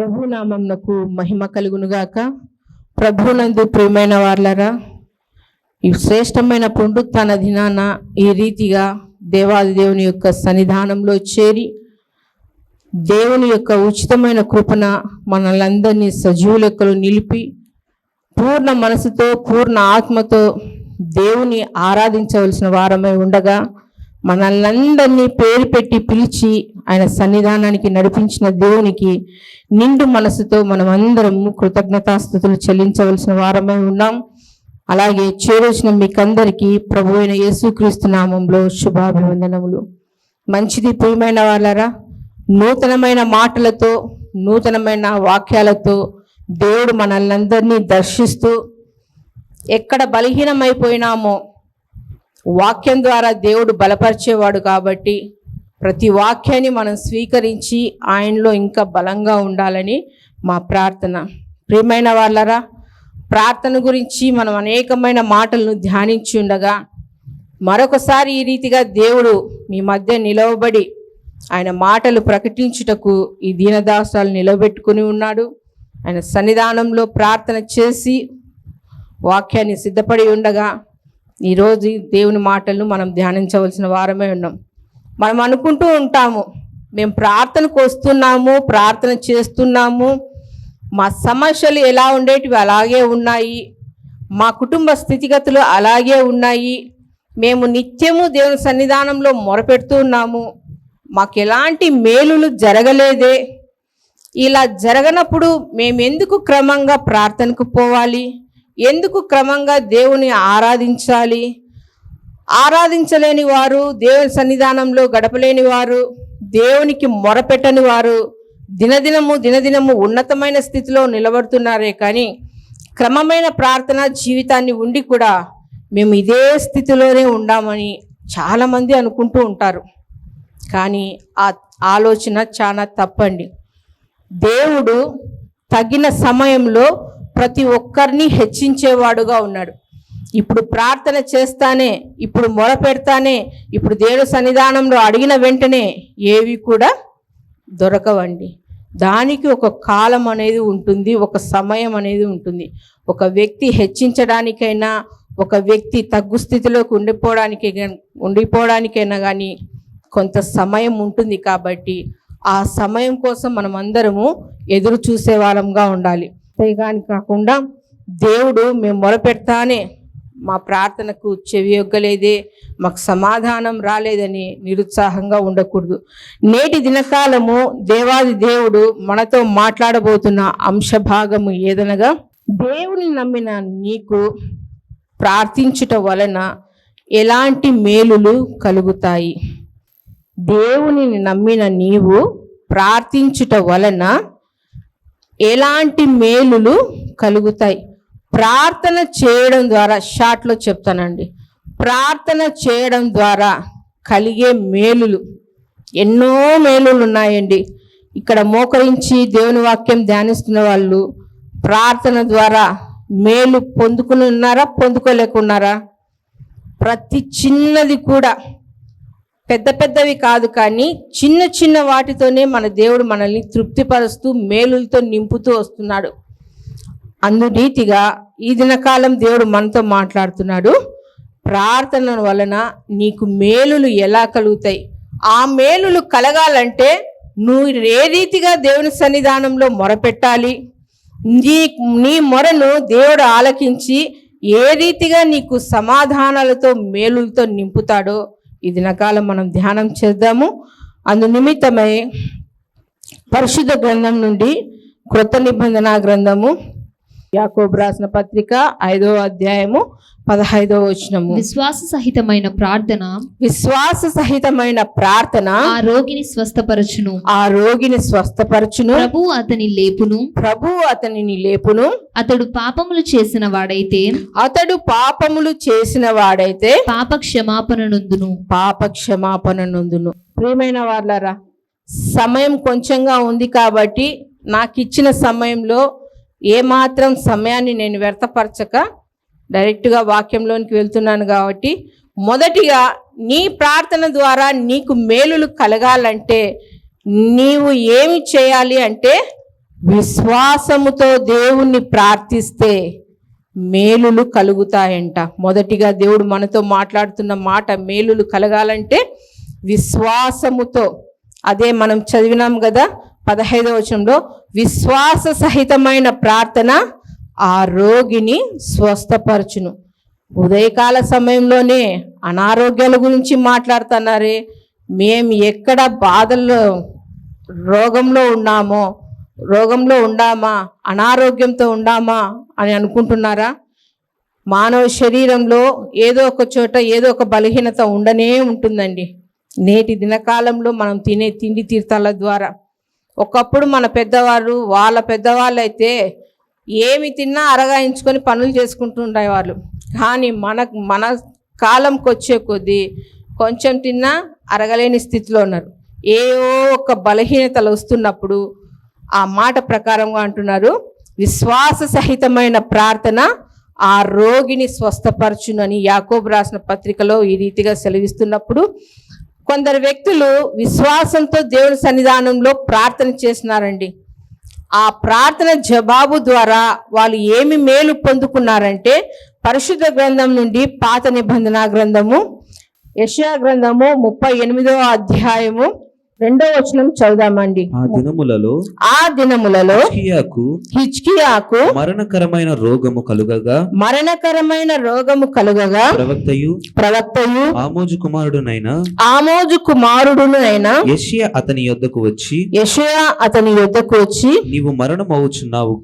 ప్రభు నామమునకు మహిమ కలుగునుగాక. ప్రభునందు ప్రియమైన వారలారా, ఈ శ్రేష్టమైన పునరుత్థాన దినాన ఈ రీతిగా దేవాది దేవుని యొక్క సన్నిధానంలో చేరి దేవుని యొక్క ఉచితమైన కృపణ మనలందరినీ సజీవ లెక్కలు నిలిపి పూర్ణ మనసుతో పూర్ణ ఆత్మతో దేవుని ఆరాధించవలసిన వారమై ఉండగా మనల్నందరినీ పేరు పెట్టి పిలిచి ఆయన సన్నిధానానికి నడిపించిన దేవునికి నిండు మనసుతో మనమందరము కృతజ్ఞతాస్తుతులు చెల్లించవలసిన వారమై ఉన్నాం. అలాగే చేరొచ్చిన మీకందరికీ ప్రభు అయిన యేసుక్రీస్తు నామంలో శుభాభివందనములు. మంచిది ప్రియమైన వాళ్ళారా, నూతనమైన మాటలతో నూతనమైన వాక్యాలతో దేవుడు మనల్నందరినీ దర్శిస్తూ ఎక్కడ బలహీనమైపోయినామో వాక్యం ద్వారా దేవుడు బలపరిచేవాడు కాబట్టి ప్రతి వాక్యాన్ని మనం స్వీకరించి ఆయనలో ఇంకా బలంగా ఉండాలని మా ప్రార్థన. ప్రియమైన వాళ్ళరా, ప్రార్థన గురించి మనం అనేకమైన మాటలను ధ్యానించి ఉండగా మరొకసారి ఈ రీతిగా దేవుడు మీ మధ్య నిలవబడి ఆయన మాటలు ప్రకటించుటకు ఈ దీనదాసాలు నిలబెట్టుకుని ఉన్నాడు. ఆయన సన్నిధానంలో ప్రార్థన చేసి వాక్యాన్ని సిద్ధపడి ఉండగా ఈరోజు దేవుని మాటలను మనం ధ్యానించవలసిన వారమే ఉన్నాం. మనం అనుకుంటూ ఉంటాము, మేము ప్రార్థనకు వస్తున్నాము, ప్రార్థన చేస్తున్నాము, మా సమస్యలు ఎలా ఉండేటివి అలాగే ఉన్నాయి, మా కుటుంబ స్థితిగతులు అలాగే ఉన్నాయి, మేము నిత్యము దేవుని సన్నిధానంలో మొరపెడుతూ ఉన్నాము, మాకు ఎలాంటి మేలులు జరగలేదే, ఇలా జరగనప్పుడు మేము ఎందుకు క్రమంగా ప్రార్థనకు పోవాలి, ఎందుకు క్రమంగా దేవుని ఆరాధించాలి, ఆరాధించలేని వారు, దేవుని సన్నిధానంలో గడపలేని వారు, దేవునికి మొరపెట్టని వారు దినదినము ఉన్నతమైన స్థితిలో నిలబడుతున్నారే కానీ క్రమమైన ప్రార్థన జీవితాన్ని ఉండి కూడా మేము ఇదే స్థితిలోనే ఉండామని చాలామంది అనుకుంటూ ఉంటారు. కానీ ఆ ఆలోచన చాలా తప్పండి. దేవుడు తగిన సమయంలో ప్రతి ఒక్కరిని హెచ్చించేవాడుగా ఉన్నాడు. ఇప్పుడు ప్రార్థన చేస్తానే, ఇప్పుడు మొరపెడతానే, ఇప్పుడు దేవుని సన్నిధానంలో అడిగిన వెంటనే ఏవి కూడా దొరకవండి. దానికి ఒక కాలం అనేది ఉంటుంది, ఒక సమయం అనేది ఉంటుంది. ఒక వ్యక్తి హెచ్చించడానికైనా, ఒక వ్యక్తి తగ్గు స్థితిలోకి ఉండిపోవడానికైనా కానీ కొంత సమయం ఉంటుంది. కాబట్టి ఆ సమయం కోసం మనం అందరము ఎదురు చూసే వాళ్ళంగా ఉండాలి. అంతేగాని కాకుండా దేవుడు మేము మొరపెడతానే మా ప్రార్థనకు చెవి యొగ్గలేదే, మాకు సమాధానం రాలేదని నిరుత్సాహంగా ఉండకూడదు. నేటి దినకాలము దేవాది దేవుడు మనతో మాట్లాడబోతున్న అంశభాగము ఏదనగా, దేవుని నమ్మిన నీకు ప్రార్థించుట వలన ఎలాంటి మేలులు కలుగుతాయి. దేవుని నమ్మిన నీవు ప్రార్థించుట వలన ఎలాంటి మేలులు కలుగుతాయి. ప్రార్థన చేయడం ద్వారా, షార్ట్లో చెప్తానండి, ప్రార్థన చేయడం ద్వారా కలిగే మేలులు ఎన్నో మేలులు ఉన్నాయండి. ఇక్కడ మోకరించి దేవుని వాక్యం ధ్యానిస్తున్న వాళ్ళు ప్రార్థన ద్వారా మేలు పొందుకుని ఉన్నారా, పొందుకోలేకున్నారా? ప్రతి చిన్నది కూడా, పెద్ద పెద్దవి కాదు కానీ చిన్న చిన్న వాటితోనే మన దేవుడు మనల్ని తృప్తిపరుస్తూ మేలులతో నింపుతూ వస్తున్నాడు. అందురీతిగా ఈ దినకాలం దేవుడు మనతో మాట్లాడుతున్నాడు. ప్రార్థన వలన నీకు మేలులు ఎలా కలుగుతాయి, ఆ మేలులు కలగాలంటే నువ్వు ఏ రీతిగా దేవుని సన్నిధానంలో మొరపెట్టాలి, నీ మొరను దేవుడు ఆలకించి ఏ రీతిగా నీకు సమాధానాలతో మేలులతో నింపుతాడో ఈ దినకాలం మనం ధ్యానం చేద్దాము. అందు నిమిత్తమై పరిశుద్ధ గ్రంథం నుండి క్రొత్త నిబంధన గ్రంథము యాకోబు రాసిన పత్రిక 5వ అధ్యాయము 15వ వచనము. విశ్వాస సహితమైన ప్రార్థన ఆ రోగిని స్వస్థపరచును. ప్రభు అతనిని లేపును. అతడు పాపములు చేసిన వాడైతే పాప క్షమాపణ నొందును. ప్రియమైన వాళ్ళారా, సమయం కొంచెంగా ఉంది కాబట్టి నాకు ఇచ్చిన సమయంలో ఏమాత్రం సమయాన్ని నేను వ్యర్థపరచక డైరెక్ట్గా వాక్యంలోనికి వెళ్తున్నాను. కాబట్టి మొదటిగా నీ ప్రార్థన ద్వారా నీకు మేలులు కలగాలంటే నీవు ఏమి చేయాలి అంటే విశ్వాసముతో దేవుణ్ణి ప్రార్థిస్తే మేలులు కలుగుతాయంట. మొదటిగా దేవుడు మనతో మాట్లాడుతున్న మాట మేలులు కలగాలంటే విశ్వాసముతో. అదే మనం చదివినాం కదా 15వ వచనంలో, విశ్వాస సహితమైన ప్రార్థన ఆ రోగిని స్వస్థపరచును. ఉదయకాల సమయంలోనే అనారోగ్యాల గురించి మాట్లాడుతున్నారే, మేము ఎక్కడ బాధల్లో రోగంలో ఉండామా, అనారోగ్యంతో ఉండామా అని అనుకుంటున్నారా? మానవ శరీరంలో ఏదో ఒక చోట ఏదో ఒక బలహీనత ఉండనే ఉంటుందండి. నేటి దినకాలంలో మనం తినే తిండి తీర్థాల ద్వారా, ఒకప్పుడు మన పెద్దవాళ్ళు వాళ్ళ పెద్దవాళ్ళు అయితే ఏమి తిన్నా అరగాయించుకొని పనులు చేసుకుంటూ ఉండేవాళ్ళు. కానీ మన కాలంకి వచ్చే కొద్దీ కొంచెం తిన్నా అరగలేని స్థితిలో ఉన్నారు. ఏవో ఒక బలహీనతలు వస్తున్నప్పుడు ఆ మాట ప్రకారంగా అంటున్నారు, విశ్వాస సహితమైన ప్రార్థన ఆ రోగిని స్వస్థపరచునని యాకోబు రాసిన పత్రికలో ఈ రీతిగా సెలవిస్తున్నప్పుడు, కొందరు వ్యక్తులు విశ్వాసంతో దేవుని సన్నిధానంలో ప్రార్థన చేస్తున్నారండి. ఆ ప్రార్థన జవాబు ద్వారా వాళ్ళు ఏమి మేలు పొందుకున్నారంటే, పరిశుద్ధ గ్రంథం నుండి పాత నిబంధన గ్రంథము యెషయా గ్రంథము 38వ అధ్యాయము 2వ వచనం చదువుదామండి. ఆ దినములలో హిజ్కియాకు మరణకరమైన రోగము కలుగగా ప్రవక్తయు ఆమోజు కుమారుడునైన యెషయా అతని యొద్దకు వచ్చి నీవు మరణమవుచున్నావు,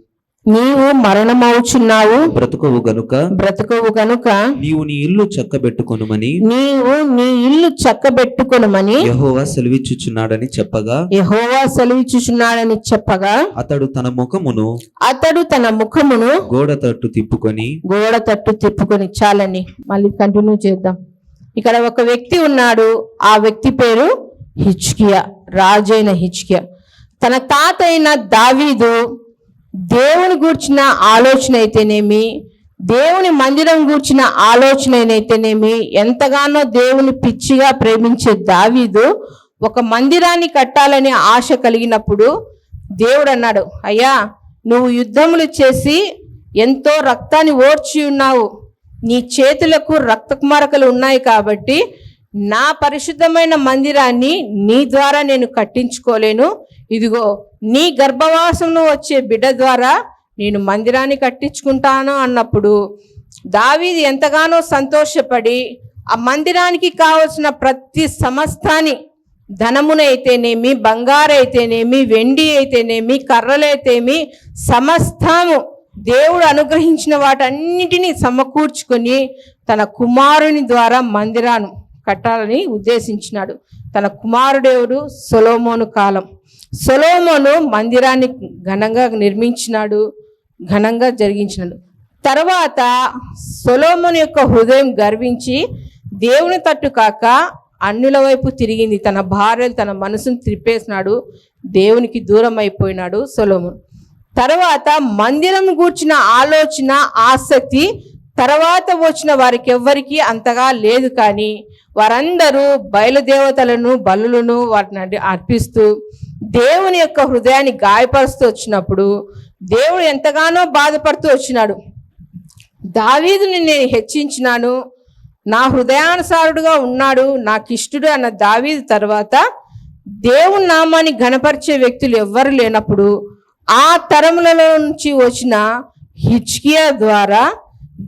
బ్రతుకువు గనుక నీవు నీ ఇల్లు చక్కబెట్టుకొనుమని యెహోవా సెలవిచ్చుచున్నాడని చెప్పగా అతడు తన ముఖమును గోడ తట్టు తిప్పుకొని. చాలని మళ్ళీ కంటిన్యూ చేద్దాం. ఇక్కడ ఒక వ్యక్తి ఉన్నాడు. ఆ వ్యక్తి పేరు హిజ్కియా, రాజైన హిజ్కియా. తన తాత అయిన దావీదు దేవుని గూర్చిన ఆలోచన అయితేనేమి, దేవుని మందిరం గూర్చిన ఆలోచన అయితేనేమి, ఎంతగానో దేవుని పిచ్చిగా ప్రేమించే దావీదు ఒక మందిరాన్ని కట్టాలనే ఆశ కలిగినప్పుడు దేవుడు అన్నాడు, అయ్యా నువ్వు యుద్ధములు చేసి ఎంతో రక్తాన్ని ఓర్చి ఉన్నావు, నీ చేతులకు రక్తకుమారకలు ఉన్నాయి కాబట్టి నా పరిశుద్ధమైన మందిరాన్ని నీ ద్వారా నేను కట్టించుకోలేను. ఇదిగో నీ గర్భవాసంలో వచ్చే బిడ్డ ద్వారా నేను మందిరాన్ని కట్టించుకుంటాను అన్నప్పుడు దావీదు ఎంతగానో సంతోషపడి ఆ మందిరానికి కావలసిన ప్రతి సమస్తాన్ని, ధనమునైతేనేమి, బంగారైతేనేమి, వెండి అయితేనేమి, కర్రలైతేమి, సమస్తము దేవుడు అనుగ్రహించిన వాటన్నిటినీ సమకూర్చుకొని తన కుమారుని ద్వారా మందిరాన్ని కట్టాలని ఉద్దేశించినాడు. తన కుమారుడేవుడు సొలొమోను కాలం. సొలొమోను మందిరాన్ని ఘనంగా నిర్మించినాడు, ఘనంగా జరిగించినాడు. తర్వాత సొలొమోను యొక్క హృదయం గర్వించి దేవుని తట్టు కాక అన్యుల వైపు తిరిగింది. తన భార్యలు తన మనసును త్రిప్పేసినాడు, దేవునికి దూరం అయిపోయినాడు సొలొమోను. తర్వాత మందిరం గూర్చిన ఆలోచన, ఆసక్తి తర్వాత వచ్చిన వారికి ఎవ్వరికి అంతగా లేదు. కానీ వారందరూ బయలుదేవతలను, బలులను వాటిని అర్పిస్తూ దేవుని యొక్క హృదయాన్ని గాయపరుస్తూ వచ్చినప్పుడు దేవుడు ఎంతగానో బాధపడుతూ వచ్చినాడు. దావీదుని నేను హెచ్చించినాను, నా హృదయానుసారుడుగా ఉన్నాడు, నాకు ఇష్టడు అన్న దావీదు తర్వాత దేవుని నామాన్ని ఘనపరిచే వ్యక్తులు ఎవ్వరు లేనప్పుడు ఆ తరములలో నుంచి వచ్చిన హిజ్కియా ద్వారా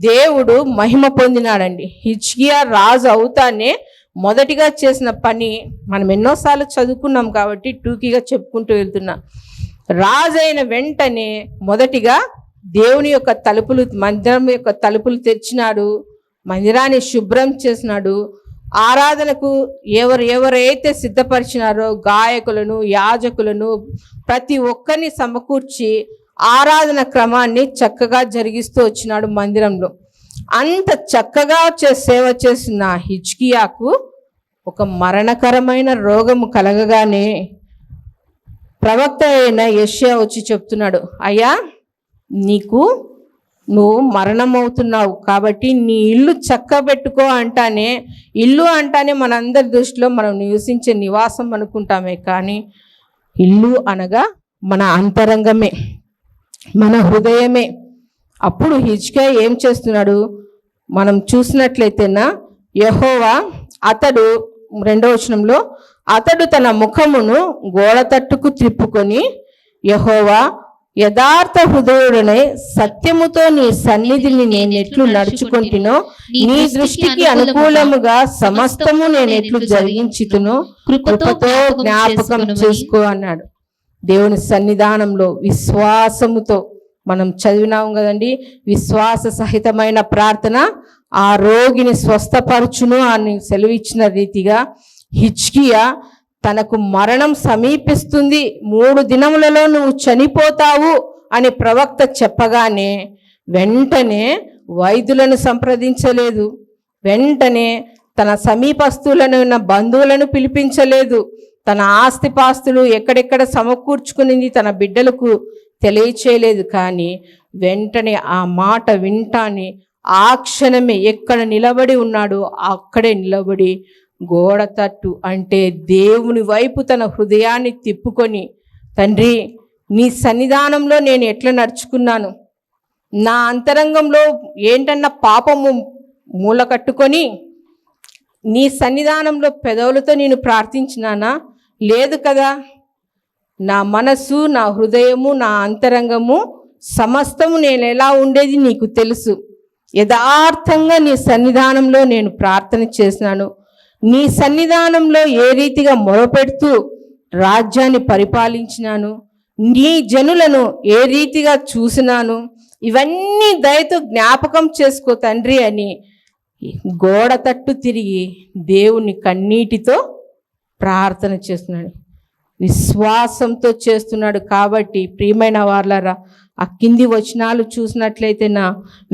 దేవుడు మహిమ పొందినాడండి. హిజ్కియా రాజు అవుతానే మొదటిగా చేసిన పని మనం ఎన్నోసార్లు చదువుకున్నాం కాబట్టి టూకీగా చెప్పుకుంటూ వెళ్తున్నా. రాజు అయిన వెంటనే మొదటిగా దేవుని యొక్క తలుపులు, మందిరం యొక్క తలుపులు తెరిచినాడు, మందిరాన్ని శుభ్రం చేసినాడు. ఆరాధనకు ఎవరైతే సిద్ధపరిచినారో గాయకులను, యాజకులను, ప్రతి ఒక్కరిని సమకూర్చి ఆరాధన క్రమాన్ని చక్కగా జరిగిస్తూ వచ్చినాడు మందిరంలో. అంత చక్కగా సేవ చేసిన హిజ్కియాకు ఒక మరణకరమైన రోగము కలగగానే ప్రవక్త అయిన యెషయా వచ్చి చెప్తున్నాడు, అయ్యా నువ్వు మరణమవుతున్నావు కాబట్టి నీ ఇల్లు చక్కబెట్టుకో అంటానే. ఇల్లు అంటానే మనందరి దృష్టిలో మనం నివసించే నివాసం అనుకుంటామే, కానీ ఇల్లు అనగా మన అంతరంగమే, మన హృదయమే. అప్పుడు హిజ్కియా ఏం చేస్తున్నాడు మనం చూసినట్లయితేనా, యెహోవా అతడు 2వ వచనంలో అతడు తన ముఖమును గోడ తట్టుకు త్రిప్పుకొని, యెహోవా యథార్థ హృదయుడనే సత్యముతో నీ సన్నిధిని నేనెట్లు నడుచుకుంటునో, నీ దృష్టికి అనుకూలముగా సమస్తము నేనెట్లు జరిగించుతునో కృపతో జ్ఞాపకం చేసుకో అన్నాడు. దేవుని సన్నిధానంలో విశ్వాసముతో మనం చదివినాం కదండి, విశ్వాస సహితమైన ప్రార్థన ఆ రోగిని స్వస్థపరచును అని సెలవిచ్చిన రీతిగా హిజ్కియా తనకు మరణం సమీపిస్తుంది, 3 దినములలో నువ్వు చనిపోతావు అని ప్రవక్త చెప్పగానే వెంటనే వైద్యులను సంప్రదించలేదు, వెంటనే తన సమీపస్తులను ఉన్న బంధువులను పిలిపించలేదు, తన ఆస్తిపాస్తులు ఎక్కడెక్కడ సమకూర్చుకునింది తన బిడ్డలకు తెలియచేయలేదు. కానీ వెంటనే ఆ మాట వింటానే ఆ క్షణమే ఎక్కడ నిలబడి ఉన్నాడో అక్కడే నిలబడి గోడ తట్టు అంటే దేవుని వైపు తన హృదయాన్ని తిప్పుకొని, తండ్రి నీ సన్నిధానంలో నేను ఎట్లా నడుచుకున్నాను, నా అంతరంగంలో ఏంటన్న పాపము మూల కట్టుకొని నీ సన్నిధానంలో పెదవులతో నేను ప్రార్థించినానా? లేదు కదా. నా మనసు, నా హృదయము, నా అంతరంగము సమస్తము నేను ఎలా ఉండేది నీకు తెలుసు. యథార్థంగా నీ సన్నిధానంలో నేను ప్రార్థన చేసినాను, నీ సన్నిధానంలో ఏ రీతిగా మొరపెడుతూ రాజ్యాన్ని పరిపాలించినాను, నీ జనులను ఏ రీతిగా చూసినాను, ఇవన్నీ దయతో జ్ఞాపకం చేసుకో తండ్రి అని గోడ తట్టు తిరిగి దేవుని కన్నీటితో ప్రార్థన చేస్తున్నాడు, విశ్వాసంతో చేస్తున్నాడు. కాబట్టి ప్రియమైన వార్లారా, ఆ కింది వచనాలు చూసినట్లయితే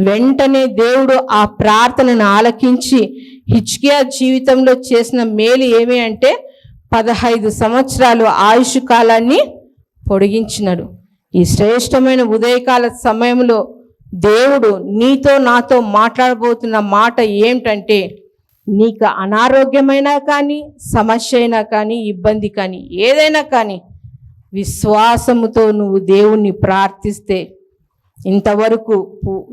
వెంటనే దేవుడు ఆ ప్రార్థనను ఆలకించి హిజ్కియా జీవితంలో చేసిన మేలు ఏమి అంటే 15 సంవత్సరాలు ఆయుష్ కాలాన్ని పొడిగించినాడు. ఈ శ్రేష్టమైన ఉదయకాల సమయంలో దేవుడు నీతో నాతో మాట్లాడబోతున్న మాట ఏమిటంటే, నీకు అనారోగ్యమైనా కానీ, సమస్య అయినా కానీ, ఇబ్బంది కానీ, ఏదైనా కానీ విశ్వాసముతో నువ్వు దేవుణ్ణి ప్రార్థిస్తే, ఇంతవరకు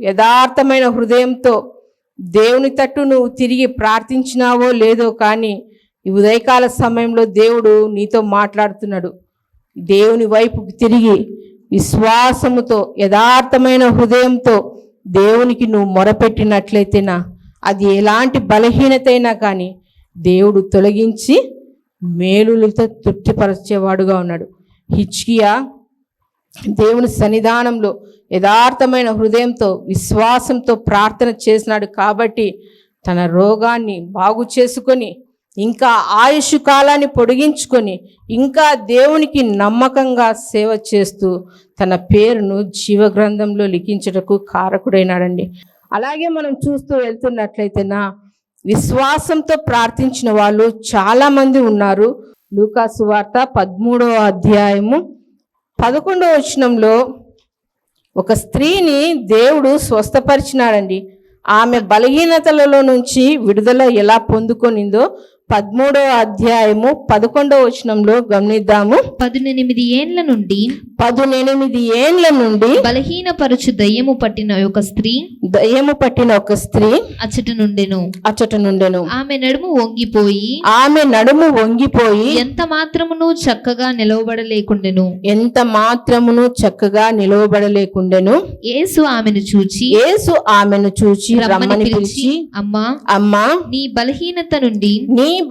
యథార్థమైన హృదయంతో దేవుని తట్టు నువ్వు తిరిగి ప్రార్థించినావో లేదో కానీ ఈ ఉదయకాల సమయంలో దేవుడు నీతో మాట్లాడుతున్నాడు. దేవుని వైపుకి తిరిగి విశ్వాసముతో యథార్థమైన హృదయంతో దేవునికి నువ్వు మొరపెట్టినట్లయితేనా అది ఎలాంటి బలహీనత అయినా కానీ దేవుడు తొలగించి మేలులతో తృప్తిపరిచేవాడుగా ఉన్నాడు. హిజ్కియా దేవుని సన్నిధానంలో యథార్థమైన హృదయంతో విశ్వాసంతో ప్రార్థన చేసినాడు కాబట్టి తన రోగాన్ని బాగు చేసుకొని, ఇంకా ఆయుష్ కాలాన్ని పొడిగించుకొని, ఇంకా దేవునికి నమ్మకంగా సేవ చేస్తూ తన పేరును జీవగ్రంథంలో లిఖించుటకు కారకుడైనాడండి. అలాగే మనం చూస్తూ వెళ్తున్నట్లయితేనా విశ్వాసంతో ప్రార్థించిన వాళ్ళు చాలామంది ఉన్నారు. లూకాసు వార్త 13వ అధ్యాయము 11వ వచనంలో ఒక స్త్రీని దేవుడు స్వస్థపరిచినాడండి. ఆమె బలహీనతలలో నుంచి విడుదల ఎలా పొందుకొనిందో 13వ అధ్యాయము 11వ వచనంలో గమనిద్దాము. 18 ఏండ్ల నుండి బలహీనపరచు దయ్యము పట్టిన ఒక స్త్రీ అచ్చట నుండెను. ఆమె నడుము వంగిపోయి ఎంత మాత్రమును చక్కగా నిలవబడలేకుండెను. యేసు ఆమెను చూచి రమ్మని పిలిచి, అమ్మా నీ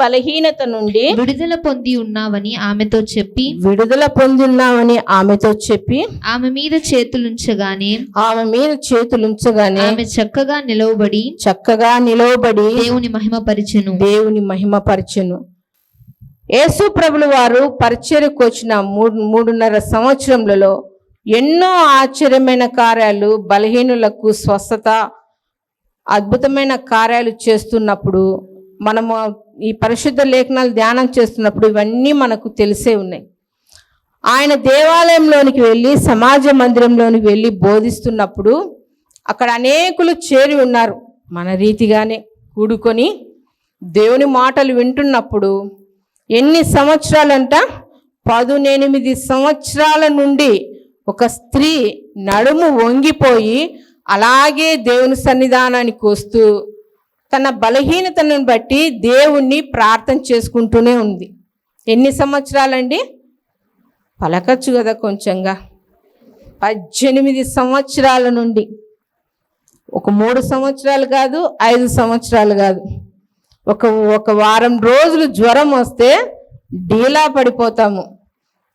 బలహీనత నుండి విడుదల పొంది ఉన్నావని ఆమెతో చెప్పి ఆమె మీద చేతులుంచగానే ఆమె చక్కగా నిలవబడి దేవుని మహిమపరిచెను. యేసు ప్రభుల వారు పరిచర్యకు వచ్చిన 3.5 సంవత్సరములలో ఎన్నో ఆశ్చర్యమైన కార్యాలు, బలహీనులకు స్వస్థత, అద్భుతమైన కార్యాలు చేస్తున్నప్పుడు మనము ఈ పరిశుద్ధ లేఖనాలు ధ్యానం చేస్తున్నప్పుడు ఇవన్నీ మనకు తెలిసే ఉన్నాయి. ఆయన దేవాలయంలోనికి వెళ్ళి, సమాజ మందిరంలోనికి వెళ్ళి బోధిస్తున్నప్పుడు అక్కడ అనేకులు చేరి ఉన్నారు. మన రీతిగానే కూడుకొని దేవుని మాటలు వింటున్నప్పుడు ఎన్ని సంవత్సరాలంట? 18 సంవత్సరాల నుండి ఒక స్త్రీ నడుము వంగిపోయి అలాగే దేవుని సన్నిధానానికి వస్తూ తన బలహీనతను బట్టి దేవుణ్ణి ప్రార్థన చేసుకుంటూనే ఉంది. ఎన్ని సంవత్సరాలండి? పలకచ్చు కదా కొంచెంగా. 18 సంవత్సరాల నుండి, ఒక 3 సంవత్సరాలు కాదు, 5 సంవత్సరాలు కాదు, ఒక వారం రోజులు జ్వరం వస్తే డీలా పడిపోతాము.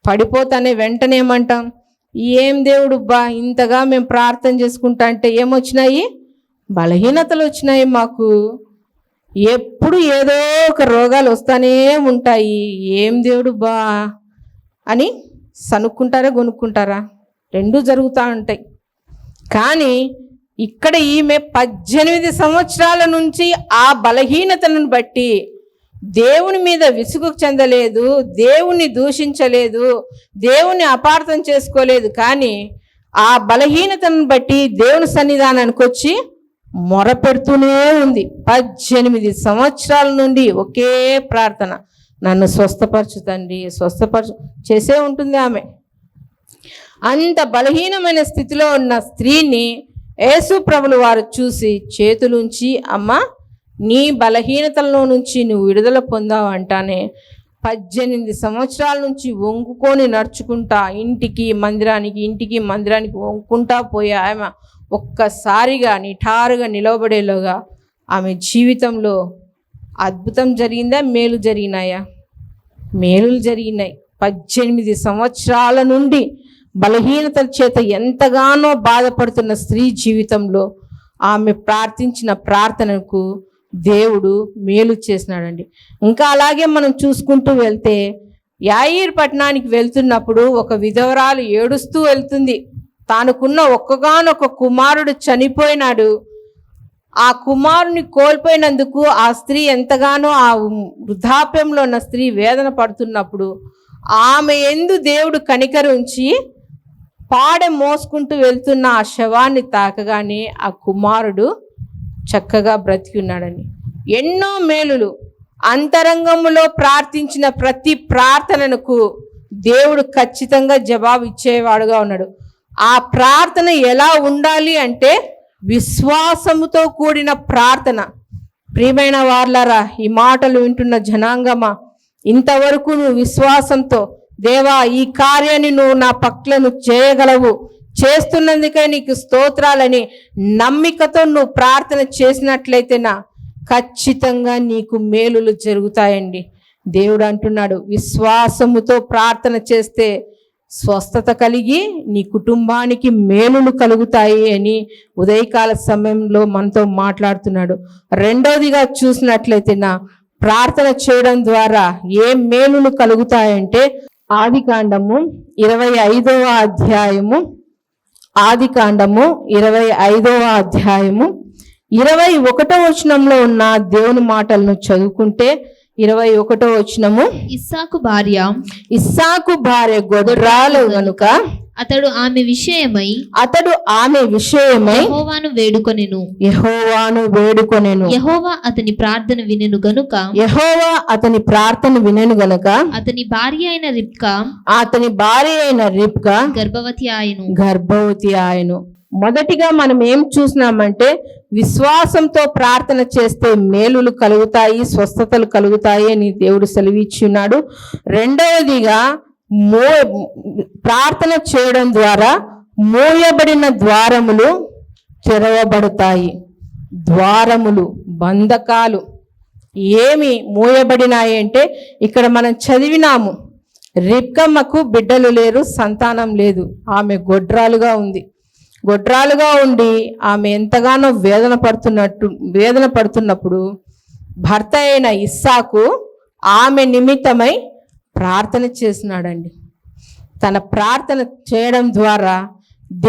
పడిపోతానే వెంటనే ఏమంటాం, ఏం దేవుడు బా ఇంతగా మేము ప్రార్థన చేసుకుంటా అంటే ఏమొచ్చినాయి? బలహీనతలు వచ్చినాయి మాకు. ఎప్పుడు ఏదో ఒక రోగాలు వస్తానే ఉంటాయి. ఏం దేవుడు బా అని సనుక్కుంటారా, కొనుక్కుంటారా? రెండూ జరుగుతూ ఉంటాయి. కానీ ఇక్కడ ఈమె 18 సంవత్సరాల నుంచి ఆ బలహీనతను బట్టి దేవుని మీద విసుగు చెందలేదు, దేవుణ్ణి దూషించలేదు, దేవుని అపార్థం చేసుకోలేదు. కానీ ఆ బలహీనతను బట్టి దేవుని సన్నిధానానికి వచ్చి మొరపెడుతూనే ఉంది. 18 సంవత్సరాల నుండి ఒకే ప్రార్థన, నన్ను స్వస్థపరచు తండ్రి, స్వస్థపరచు చేసే ఉంటుంది ఆమె. అంత బలహీనమైన స్థితిలో ఉన్న స్త్రీని యేసు ప్రభులు వారు చూసి చేతులుంచి, అమ్మ నీ బలహీనతల్లో నుంచి నువ్వు విడుదల పొందావు అంటానే 18 సంవత్సరాల నుంచి వంగుకొని నడుచుకుంటా ఇంటికి మందిరానికి వంగుకుంటా పోయే ఆమె ఒక్కసారిగా నిఠారుగా నిలవబడేలాగా ఆమె జీవితంలో అద్భుతం జరిగిందా? మేలు జరిగినాయా? మేలులు జరిగినాయి. 18 సంవత్సరాల నుండి బలహీనతల చేత ఎంతగానో బాధపడుతున్న స్త్రీ జీవితంలో ఆమె ప్రార్థించిన ప్రార్థనకు దేవుడు మేలు చేసినాడండి. ఇంకా అలాగే మనం చూసుకుంటూ వెళ్తే యాయీర్ పట్టణానికి వెళ్తున్నప్పుడు ఒక విధవరాలు ఏడుస్తూ వెళ్తుంది. తానుకున్న ఒక్కగానొక కుమారుడు చనిపోయినాడు. ఆ కుమారుని కోల్పోయినందుకు ఆ స్త్రీ ఎంతగానో, ఆ వృద్ధాప్యంలో ఉన్న స్త్రీ వేదన పడుతున్నప్పుడు ఆమె యందు దేవుడు కనికరించి పాడె మోసుకుంటూ వెళ్తున్న ఆ శవాన్ని తాకగానే ఆ కుమారుడు చక్కగా బ్రతికి ఉన్నాడని. ఎన్నో మేలులు. అంతరంగములో ప్రార్థించిన ప్రతి ప్రార్థనకు దేవుడు ఖచ్చితంగా జవాబు ఇచ్చేవాడుగా ఉన్నాడు. ఆ ప్రార్థన ఎలా ఉండాలి అంటే విశ్వాసముతో కూడిన ప్రార్థన. ప్రియమైన వార్లారా, ఈ మాటలు వింటున్న జనాంగమా, ఇంతవరకు నువ్వు విశ్వాసంతో, దేవా ఈ కార్యాన్ని నువ్వు నా పట్లను చేయగలవు, చేస్తున్నందుకే నీకు స్తోత్రాలని నమ్మికతో నువ్వు ప్రార్థన చేసినట్లయితేనా ఖచ్చితంగా నీకు మేలులు జరుగుతాయండి. దేవుడు అంటున్నాడు, విశ్వాసముతో ప్రార్థన చేస్తే స్వస్థత కలిగి నీ కుటుంబానికి మేలులు కలుగుతాయి అని ఉదయకాల సమయంలో మనతో మాట్లాడుతున్నాడు. రెండవదిగా చూసినట్లయితే ప్రార్థన చేయడం ద్వారా ఏ మేలులు కలుగుతాయంటే ఆదికాండము 25వ అధ్యాయము 21వ వచనంలో ఉన్న దేవుని మాటలను చదువుకుంటే 21వ వచనము, ఇస్సాకు భార్య గొడ్రాలు గనుక అతడు ఆమె విషయమై యెహోవాను వేడుకొనెను. యెహోవా అతని ప్రార్థన వినెను గనుక అతని భార్య అయిన రిబ్కా గర్భవతి ఆయను. మొదటిగా మనం ఏం చూసినామంటే విశ్వాసంతో ప్రార్థన చేస్తే మేలులు కలుగుతాయి, స్వస్థతలు కలుగుతాయి అని దేవుడు సెలవిచ్చున్నాడు. రెండవదిగా ప్రార్థన చేయడం ద్వారా మూయబడిన ద్వారములు తెరవబడతాయి. ద్వారములు, బంధకాలు ఏమి మూయబడినాయి అంటే ఇక్కడ మనం చదివినాము, రిబ్కమ్మకు బిడ్డలు లేరు, సంతానం లేదు, ఆమె గొడ్రాలుగా ఉండి ఆమె ఎంతగానో వేదన పడుతున్నప్పుడు భర్త అయిన ఇస్సాకు ఆమె నిమిత్తమై ప్రార్థన చేసినాడండి. తన ప్రార్థన చేయడం ద్వారా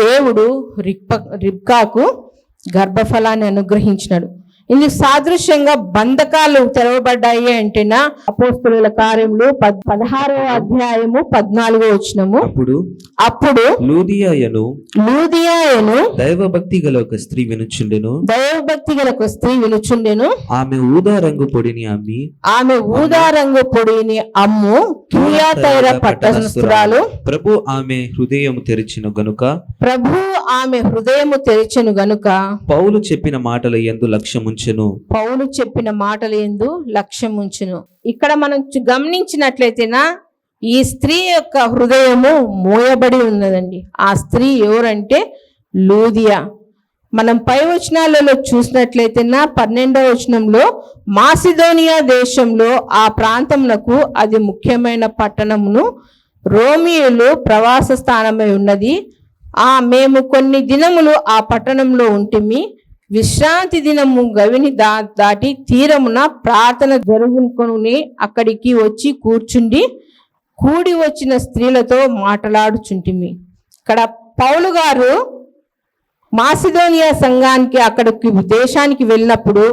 దేవుడు రిబ్కాకు గర్భఫలాన్ని అనుగ్రహించినాడు. ఇందుకు సాదృశ్యంగా బంధకాలు తెరవబడ్డాయి అంటేనా అపోస్తలుల కార్యములు 16వ అధ్యాయము 14వ వచనము. అప్పుడు లూదియాయను దైవభక్తి గల ఒక స్త్రీ వినుచుండెను. ఆమె ఊదా రంగు పొడిని అమ్ము కియాతైర పట్టణస్థురాలు. ప్రభు ఆమె హృదయము తెరిచెను గనుక పౌలు చెప్పిన మాటల యందు లక్ష్యముంచును. ఇక్కడ మనం గమనించినట్లయితేనా ఈ స్త్రీ యొక్క హృదయము మోయబడి ఉన్నదండి. ఆ స్త్రీ ఎవరంటే లూదియా. మనం పై వచనాలలో చూసినట్లయితేనా 12వ వచనంలో మాసిదోనియా దేశంలో ఆ ప్రాంతమునకు అది ముఖ్యమైన పట్టణమును రోమియోలు ప్రవాస స్థానమై ఉన్నది. మేము కొన్ని దినములు ఆ పట్టణంలో ఉంటిమి. విశ్రాంతి దినము గవిని దాటి తీరమున ప్రార్థన జరుగుకొని అక్కడికి వచ్చి కూడి వచ్చిన స్త్రీలతో మాట్లాడుచుంటిమి. ఇక్కడ పౌలు గారు మాసిదోనియా సంఘానికి అక్కడికి దేశానికి వెళ్ళినప్పుడు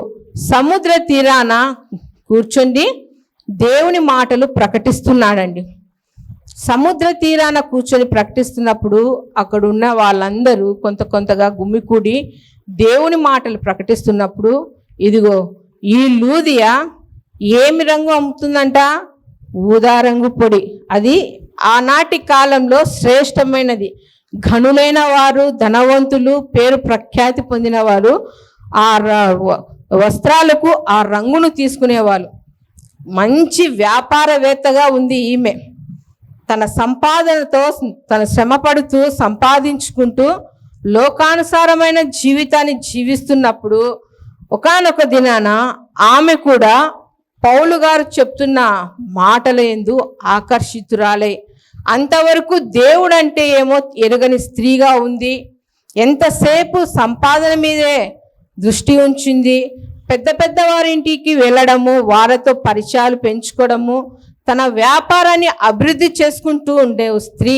సముద్ర తీరాన కూర్చుండి దేవుని మాటలు ప్రకటిస్తున్నాడండి. సముద్ర తీరాన కూర్చొని ప్రకటిస్తున్నప్పుడు అక్కడ ఉన్న వాళ్ళందరూ కొంతగా గుమికూడి దేవుని మాటలు ప్రకటిస్తున్నప్పుడు ఇదిగో ఈ లూదియా ఏమి రంగు అమ్ముతుందంట? ఊదా రంగు పొడి. అది ఆనాటి కాలంలో శ్రేష్టమైనది. ఘనులైన వారు, ధనవంతులు, పేరు ప్రఖ్యాతి పొందిన వారు ఆ వస్త్రాలకు ఆ రంగును తీసుకునేవాళ్ళు. మంచి వ్యాపారవేత్తగా ఉంది ఈమె. తన సంపాదనతో తన శ్రమపడుతూ సంపాదించుకుంటూ లోకానుసారమైన జీవితాన్ని జీవిస్తున్నప్పుడు ఒకానొక దినాన ఆమె కూడా పౌలు గారు చెప్తున్న మాటల యందు ఆకర్షితురాలై అంతవరకు దేవుడు అంటే ఏమో ఎరుగని స్త్రీగా ఉంది. ఎంతసేపు సంపాదన మీదే దృష్టి ఉంచింది. పెద్ద వారింటికి వెళ్ళడము, వారితో పరిచయాలు పెంచుకోవడము, తన వ్యాపారాన్ని అభివృద్ధి చేసుకుంటూ ఉండే స్త్రీ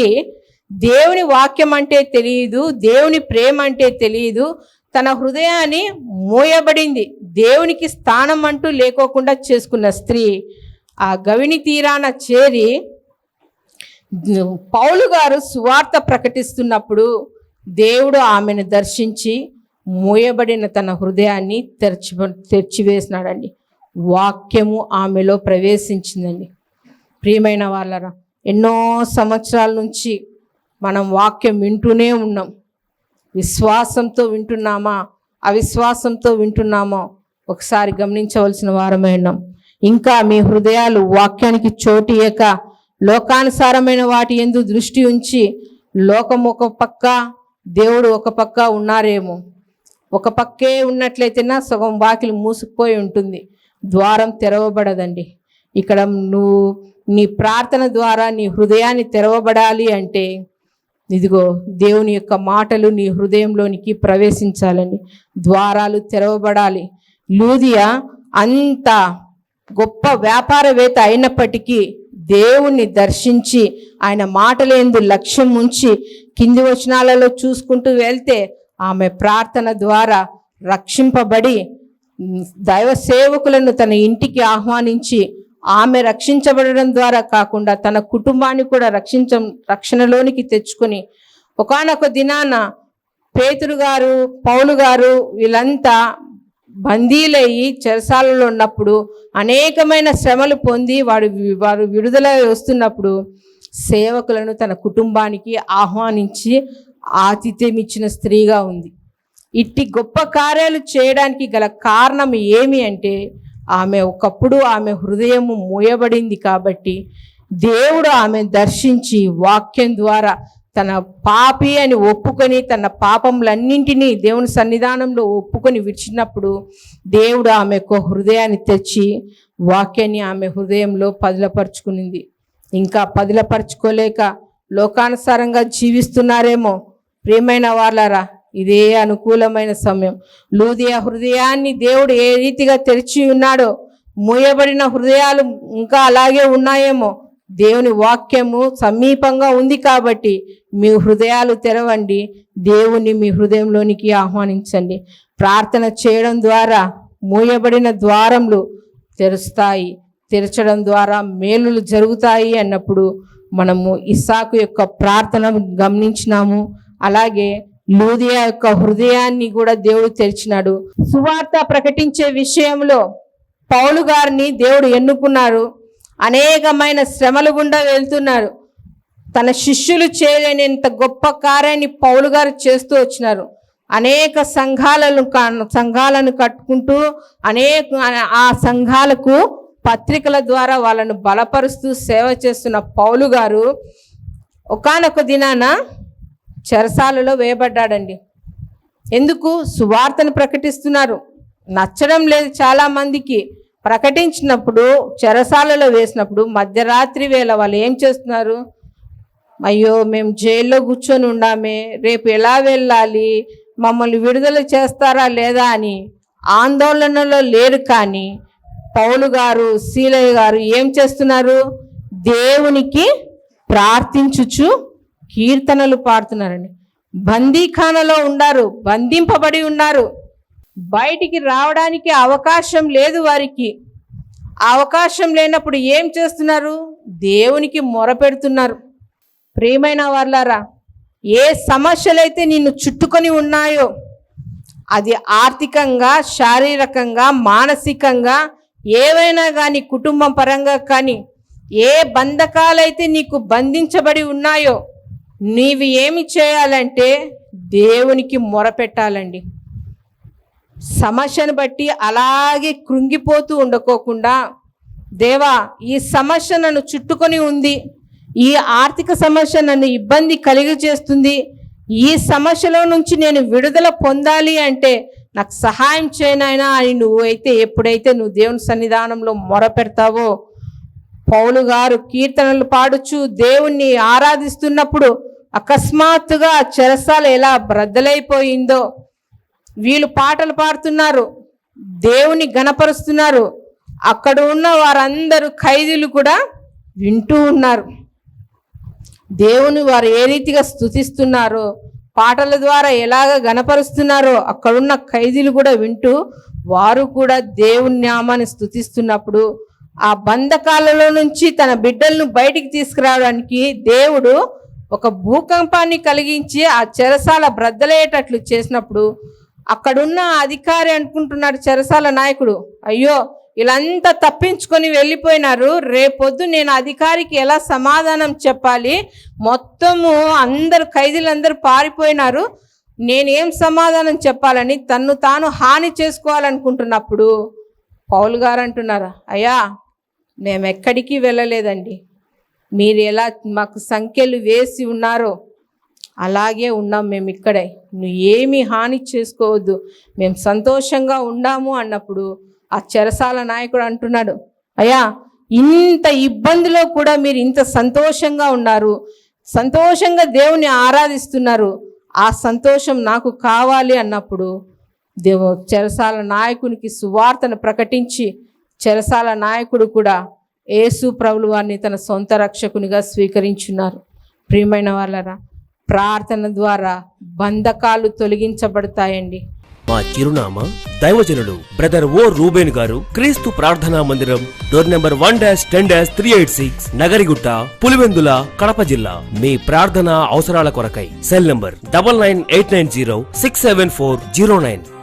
దేవుని వాక్యం అంటే తెలియదు, దేవుని ప్రేమ అంటే తెలియదు. తన హృదయాన్ని మోయబడింది. దేవునికి స్థానం అంటూ లేకోకుండా చేసుకున్న స్త్రీ ఆ గవిని తీరాన చేరి పౌలు గారు సువార్త ప్రకటిస్తున్నప్పుడు దేవుడు ఆమెను దర్శించి మోయబడిన తన హృదయాన్ని తెరిచివేసినాడండి. వాక్యము ఆమెలో ప్రవేశించిందండి. ప్రియమైన వాళ్ళరా, ఎన్నో సంవత్సరాల నుంచి మనం వాక్యం వింటూనే ఉన్నాం. విశ్వాసంతో వింటున్నామా, అవిశ్వాసంతో వింటున్నామో ఒకసారి గమనించవలసిన వారమై ఉన్నాం. ఇంకా మీ హృదయాలు వాక్యానికి చోటు ఇయ్యక లోకానుసారమైన వాటి యందు దృష్టి ఉంచి లోకం ఒక పక్క, దేవుడు ఒక పక్క ఉన్నారేమో. ఒక పక్కే ఉన్నట్లయితేనా సగం వాకిలి మూసుకుపోయి ఉంటుంది, ద్వారం తెరవబడదండి. ఇక్కడ నువ్వు నీ ప్రార్థన ద్వారా నీ హృదయాన్ని తెరవబడాలి అంటే ఇదిగో దేవుని యొక్క మాటలు నీ హృదయంలోనికి ప్రవేశించాలండి. ద్వారాలు తెరవబడాలి. లూదియా అంత గొప్ప వ్యాపారవేత్త అయినప్పటికీ దేవుణ్ణి దర్శించి ఆయన మాటలందు లక్ష్యం ఉంచి కింది వచనాలలో చూసుకుంటూ వెళ్తే ఆమె ప్రార్థన ద్వారా రక్షింపబడి దైవ సేవకులను తన ఇంటికి ఆహ్వానించి ఆమె రక్షించబడడం ద్వారా కాకుండా తన కుటుంబాన్ని కూడా రక్షణలోనికి తెచ్చుకొని ఒకానొక దినాన పేతురు గారు, పౌలు గారు వీళ్ళంతా బందీలయ్యి చెరసాలలో ఉన్నప్పుడు అనేకమైన శ్రమలు పొంది వారు విడుదల వస్తున్నప్పుడు సేవకులను తన కుటుంబానికి ఆహ్వానించి ఆతిథ్యం ఇచ్చిన స్త్రీగా ఉంది. ఇట్టి గొప్ప కార్యాలు చేయడానికి గల కారణం ఏమి అంటే ఒకప్పుడు ఆమె హృదయము మోయబడింది కాబట్టి దేవుడు ఆమె దర్శించి వాక్యం ద్వారా తన పాపి అని ఒప్పుకొని తన పాపములన్నింటినీ దేవుని సన్నిధానంలో ఒప్పుకొని విడిచినప్పుడు దేవుడు ఆమెకు హృదయాన్ని తెచ్చి వాక్యాన్ని ఆమె హృదయంలో పదిలపరుచుకునింది. ఇంకా పదిలపరుచుకోలేక లోకానుసారంగా జీవిస్తున్నారేమో. ప్రియమైన వాళ్ళారా, ఇదే అనుకూలమైన సమయం. లూదియా హృదయాన్ని దేవుడు ఏ రీతిగా తెరిచి ఉన్నాడో మూయబడిన హృదయాలు ఇంకా అలాగే ఉన్నాయేమో. దేవుని వాక్యము సమీపంగా ఉంది కాబట్టి మీ హృదయాలు తెరవండి. దేవుని మీ హృదయంలోనికి ఆహ్వానించండి. ప్రార్థన చేయడం ద్వారా మూయబడిన ద్వారములు తెరుస్తాయి, తెరచడం ద్వారా మేలులు జరుగుతాయి అన్నప్పుడు మనము ఇస్సాకు యొక్క ప్రార్థన గమనించినాము. అలాగే లూదియా యొక్క హృదయాన్ని కూడా దేవుడు తెరిచినాడు. సువార్త ప్రకటించే విషయంలో పౌలు గారిని దేవుడు ఎన్నుకున్నారు. అనేకమైన శ్రమలు గుండా వెళ్తున్నారు. తన శిష్యులు చేయలేనంత గొప్ప కార్యాన్ని పౌలు గారు చేస్తూ వచ్చినారు. అనేక సంఘాలను కట్టుకుంటూ ఆ సంఘాలకు పత్రికల ద్వారా వాళ్ళను బలపరుస్తూ సేవ చేస్తున్న పౌలు గారు ఒకానొక దినాన చెరసాలలో వేయబడ్డాడండి. ఎందుకు? సువార్తను ప్రకటిస్తున్నారు, నచ్చడం లేదు చాలా మందికి. ప్రకటించినప్పుడు చెరసాలలో వేసినప్పుడు మధ్యరాత్రి వేళ వాళ్ళు ఏం చేస్తున్నారు? అయ్యో మేము జైల్లో కూర్చొని ఉండామే, రేపు ఎలా వెళ్ళాలి, మమ్మల్ని విడుదల చేస్తారా లేదా అని ఆందోళనలో లేరు. కానీ పౌలు గారు, సీలయ్య గారు ఏం చేస్తున్నారు? దేవునికి ప్రార్థించుచు కీర్తనలు పాడుతున్నారండి. బందీఖానలో ఉన్నారు, బంధింపబడి ఉన్నారు. బయటికి రావడానికి అవకాశం లేదు వారికి. అవకాశం లేనప్పుడు ఏం చేస్తున్నారు? దేవునికి మొరపెడుతున్నారు. ప్రియమైన వాళ్ళారా, ఏ సమస్యలైతే నిన్ను చుట్టుకొని ఉన్నాయో, అది ఆర్థికంగా, శారీరకంగా, మానసికంగా ఏవైనా కానీ, కుటుంబం పరంగా కానీ, ఏ బంధకాలైతే నీకు బంధించబడి ఉన్నాయో, నీవు ఏమి చేయాలంటే దేవునికి మొరపెట్టాలండి. సమస్యను బట్టి అలాగే కృంగిపోతూ ఉండకోకుండా, దేవా ఈ సమస్య నన్ను చుట్టుకొని ఉంది, ఈ ఆర్థిక సమస్య నన్ను ఇబ్బంది కలిగి చేస్తుంది, ఈ సమస్యలో నుంచి నేను విడుదల పొందాలి అంటే నాకు సహాయం చేయనైనా అని ఎప్పుడైతే నువ్వు దేవుని సన్నిధానంలో మొరపెడతావో, పౌలు గారు కీర్తనలు పాడుచు దేవుణ్ణి ఆరాధిస్తున్నప్పుడు అకస్మాత్తుగా చెరసాల ఎలా బ్రద్దలైపోయిందో, వీళ్ళు పాటలు పాడుతున్నారు, దేవుని గణపరుస్తున్నారు. అక్కడ ఉన్న వారందరూ ఖైదీలు కూడా వింటూ ఉన్నారు. దేవుని వారు ఏ రీతిగా స్తుతిస్తున్నారో, పాటల ద్వారా ఎలాగ గణపరుస్తున్నారో అక్కడున్న ఖైదీలు కూడా వింటూ వారు కూడా దేవుని నామాన్ని స్తుతిస్తున్నప్పుడు, ఆ బంధకాలలో నుంచి తన బిడ్డలను బయటికి తీసుకురావడానికి దేవుడు ఒక భూకంపాన్ని కలిగించి ఆ చెరసాల బ్రద్దలయ్యేటట్లు చేసినప్పుడు, అక్కడున్న అధికారి అనుకుంటున్నాడు, చెరసాల నాయకుడు, అయ్యో వీళ్ళంతా తప్పించుకొని వెళ్ళిపోయినారు, రేపొద్దు నేను అధికారికి ఎలా సమాధానం చెప్పాలి, మొత్తము ఖైదీలందరూ పారిపోయినారు, నేనేం సమాధానం చెప్పాలని తన్ను తాను హాని చేసుకోవాలనుకుంటున్నప్పుడు పౌలు గారు అంటున్నారు, అయ్యా మేము ఎక్కడికి వెళ్ళలేదండి, మీరు ఎలా మాకు సంఖ్యలు వేసి ఉన్నారో అలాగే ఉన్నాం మేము ఇక్కడే, నువ్వు ఏమీ హాని చేసుకోవద్దు, మేము సంతోషంగా ఉన్నాము అన్నప్పుడు ఆ చెరసాల నాయకుడు అంటున్నాడు, అయ్యా ఇంత ఇబ్బందిలో కూడా మీరు ఇంత సంతోషంగా ఉన్నారు, సంతోషంగా దేవుని ఆరాధిస్తున్నారు, ఆ సంతోషం నాకు కావాలి అన్నప్పుడు చెరసాల నాయకునికి సువార్తను ప్రకటించి చెరసాల నాయకుడు కూడా యేసు ప్రభువు వారిని తన సొంత రక్షకునిగా స్వీకరించున్నారు. ప్రియమైన వాళ్ళరా, ప్రార్థన ద్వారా బంధకాలు తొలగించబడతాయండి. మా చిరునామా దైవజనుడు బ్రదర్ ఓ రూబేన్ గారు, క్రీస్తు ప్రార్థనా మందిరం, డోర్ నెంబర్ 1-10-386, నగరిగుట్ట, పులివెందుల, కడప జిల్లా. మీ ప్రార్థన అవసరాల కొరకై సెల్ నంబర్ 9989067409.